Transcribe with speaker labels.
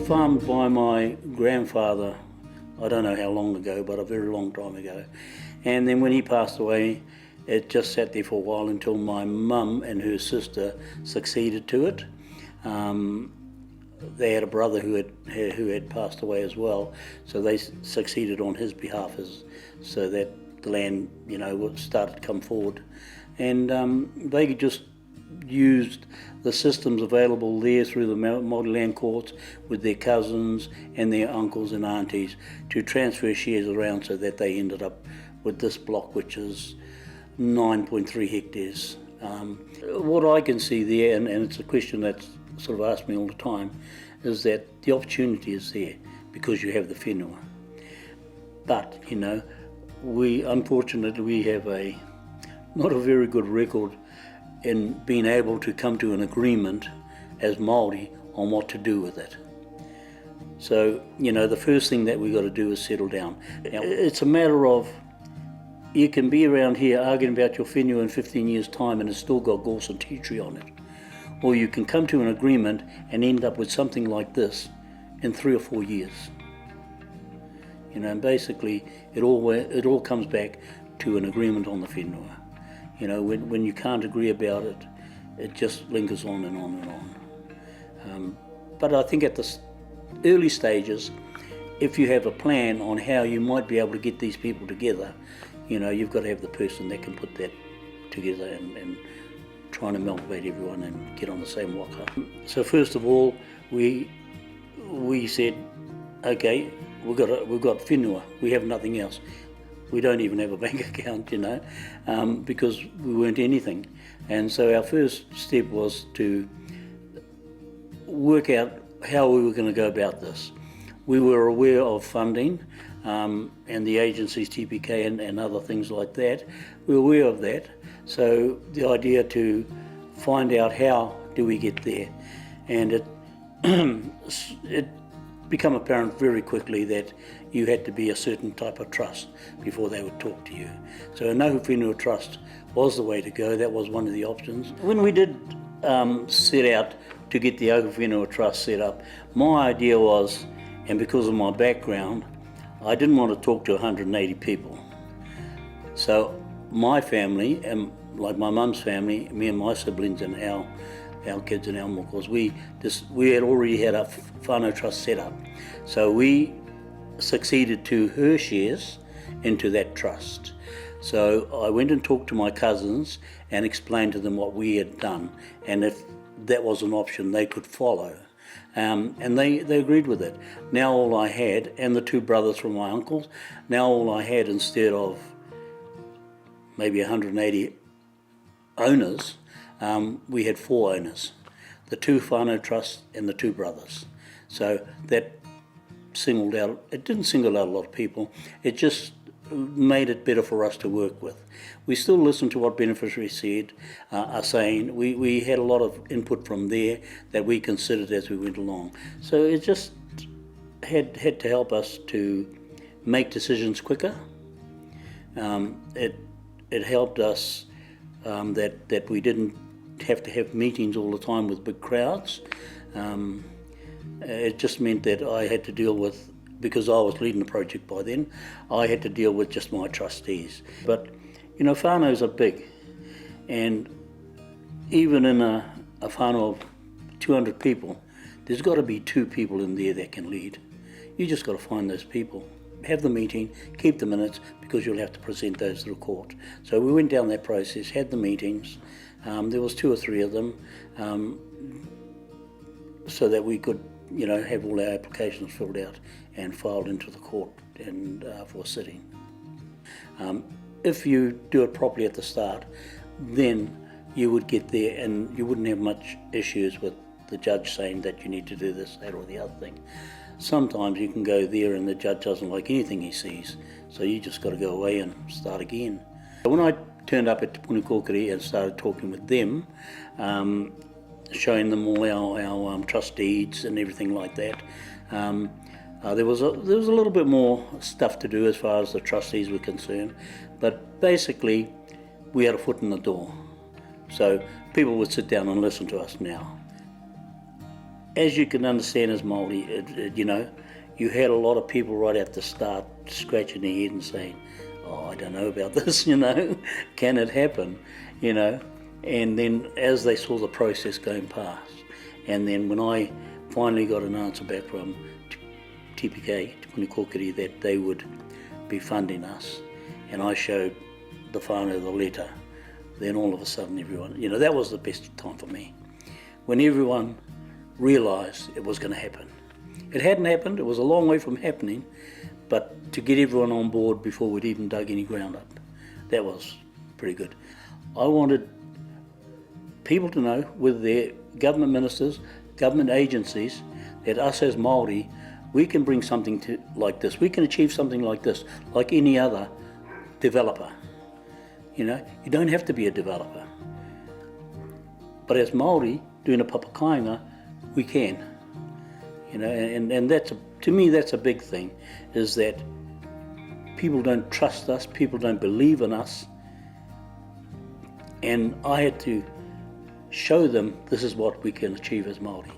Speaker 1: farmed by my grandfather, I don't know how long ago, but a very long time ago. And then when he passed away, it just sat there for a while until my mum and her sister succeeded to it. They had a brother who had passed away as well, so they succeeded on his behalf, so that the land, started to come forward. And they just used the systems available there through the Māori land courts with their cousins and their uncles and aunties to transfer shares around, so that they ended up with this block, which is 9.3 hectares. What I can see there, and it's a question that's sort of asked me all the time, is that the opportunity is there because you have the whenua. But, unfortunately we have not a very good record in being able to come to an agreement as Māori on what to do with it. So, the first thing that we got to do is settle down. Now, it's a matter of, you can be around here arguing about your whenua in 15 years' time and it's still got gorse and tea tree on it. Or you can come to an agreement and end up with something like this in 3 or 4 years. And basically it all comes back to an agreement on the whenua. When you can't agree about it, it just lingers on and on and on. But I think at the early stages, if you have a plan on how you might be able to get these people together, you've got to have the person that can put that together and trying to motivate everyone and get on the same waka. So first of all, we said, okay, we've got whenua, we have nothing else. We don't even have a bank account, because we weren't anything. And so our first step was to work out how we were going to go about this. We were aware of funding and the agencies, TPK and other things like that. We were aware of that. So the idea to find out how do we get there. And it became apparent very quickly that you had to be a certain type of trust before they would talk to you. So a no whenua trust was the way to go. That was one of the options. When we did set out to get the Oka Whenua Trust set up, my idea was, and because of my background, I didn't want to talk to 180 people. So my family, and like my mum's family, me and my siblings and our kids and our mokos, we had already had a whānau trust set up. So we succeeded to her shares into that trust. So I went and talked to my cousins and explained to them what we had done, and if that was an option they could follow. And they agreed with it. Now all I had, and the 2 brothers from my uncles, now all I had, instead of maybe 180 owners, we had 4 owners, the 2 whānau trusts and the 2 brothers. So that it didn't single out a lot of people, it just made it better for us to work with. We still listened to what beneficiaries are saying. We had a lot of input from there that we considered as we went along. So it just had to help us to make decisions quicker. It helped us that we didn't have to have meetings all the time with big crowds. It just meant that I had to deal with, because I was leading the project by then, I had to deal with just my trustees. But whānaus are big, and even in a whānau of 200 people, there's got to be 2 people in there that can lead. You just got to find those people, have the meeting, keep the minutes, because you'll have to present those to the court. So we went down that process, had the meetings. There was 2 or 3 of them, so that we could have all our applications filled out and filed into the court and for sitting. If you do it properly at the start, then you would get there and you wouldn't have much issues with the judge saying that you need to do this, that or the other thing. Sometimes you can go there and the judge doesn't like anything he sees, so you just got to go away and start again. When I turned up at Te Punikokiri and started talking with them, showing them all our trust deeds and everything like that, there was a little bit more stuff to do as far as the trustees were concerned, but basically we had a foot in the door, so people would sit down and listen to us now. as you can understand as Māori, you know, you had a lot of people right at the start scratching their head and saying, oh, I don't know about this, you know, can it happen, you know? And then as they saw the process going past, and then when I finally got an answer back from TPK, Te Puni that they would be funding us, and I showed the whānau the letter, then all of a sudden everyone, you know, that was the best time for me. When everyone realised it was going to happen. It hadn't happened, it was a long way from happening, but to get everyone on board before we'd even dug any ground up, that was pretty good. I wanted people to know, with their government ministers, government agencies, that us as Māori, we can bring something to like this, we can achieve something like this, like any other developer. You know, you don't have to be a developer. But as Māori, doing a papakainga, we can. You know, and that's, to me, that's a big thing, is that people don't trust us, people don't believe in us, and I had to show them this is what we can achieve as Māori.